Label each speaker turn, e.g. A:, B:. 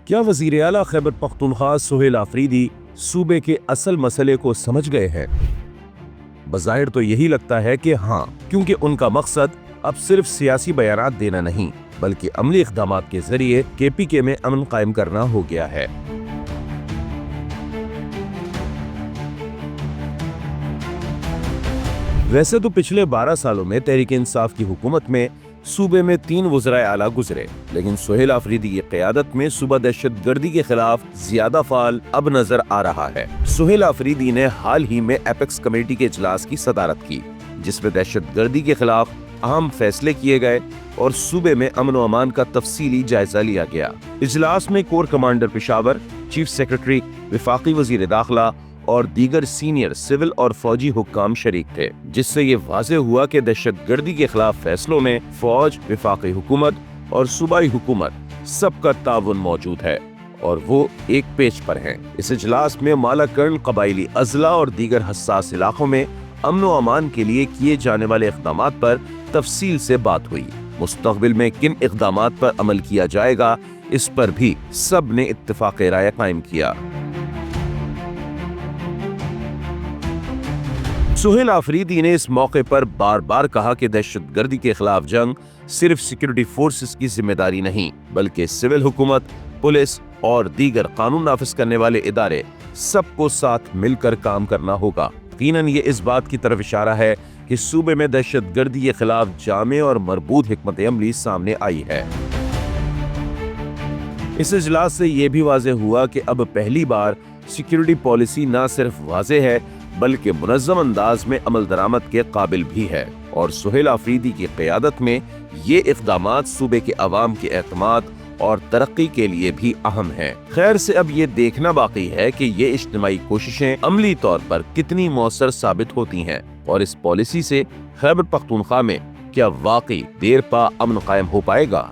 A: کیا وزیر اعلیٰ خیبر پختونخوا سہیل آفریدی صوبے کے اصل مسئلے کو سمجھ گئے ہیں؟ بظاہر تو یہی لگتا ہے کہ ہاں، کیونکہ ان کا مقصد اب صرف سیاسی بیانات دینا نہیں بلکہ عملی اقدامات کے ذریعے کے پی کے میں امن قائم کرنا ہو گیا ہے۔ ویسے تو پچھلے 12 سالوں میں تحریک انصاف کی حکومت میں صوبے میں 3 وزرائے اعلیٰ گزرے، لیکن سہیل آفریدی کی قیادت میں صوبہ دہشت گردی کے خلاف زیادہ فعال اب نظر آ رہا ہے۔ سہیل آفریدی نے حال ہی میں ایپیکس کمیٹی کے اجلاس کی صدارت کی، جس میں دہشت گردی کے خلاف اہم فیصلے کیے گئے اور صوبے میں امن و امان کا تفصیلی جائزہ لیا گیا۔ اجلاس میں corps commander Peshawar, chief secretary, وفاقی وزیر داخلہ اور دیگر سینئر سول اور فوجی حکام شریک تھے، جس سے یہ واضح ہوا کہ دہشت گردی کے خلاف فیصلوں میں فوج، وفاقی حکومت اور صوبائی حکومت سب کا تعاون موجود ہے اور وہ ایک پیج پر ہیں۔ اس اجلاس میں مالاکنڈ قبائلی اضلاع اور دیگر حساس علاقوں میں امن و امان کے لیے کیے جانے والے اقدامات پر تفصیل سے بات ہوئی۔ مستقبل میں کن اقدامات پر عمل کیا جائے گا، اس پر بھی سب نے اتفاق رائے قائم کیا۔ سہیل آفریدی نے اس موقع پر بار بار کہا کہ دہشت گردی کے خلاف جنگ صرف سیکورٹی فورسز کی ذمہ داری نہیں بلکہ سول حکومت، پولیس اور دیگر قانون نافذ کرنے والے ادارے سب کو ساتھ مل کر کام کرنا ہوگا۔ یقیناً یہ اس بات کی طرف اشارہ ہے کہ صوبے میں دہشت گردی کے خلاف جامع اور مربوط حکمت عملی سامنے آئی ہے۔ اس اجلاس سے یہ بھی واضح ہوا کہ اب پہلی بار سیکورٹی پالیسی نہ صرف واضح ہے بلکہ منظم انداز میں عمل درآمد کے قابل بھی ہے، اور سہیل آفریدی کی قیادت میں یہ اقدامات صوبے کے عوام کے اعتماد اور ترقی کے لیے بھی اہم ہیں۔ خیر سے اب یہ دیکھنا باقی ہے کہ یہ اجتماعی کوششیں عملی طور پر کتنی مؤثر ثابت ہوتی ہیں اور اس پالیسی سے خیبر پختونخوا میں کیا واقعی دیر پا امن قائم ہو پائے گا۔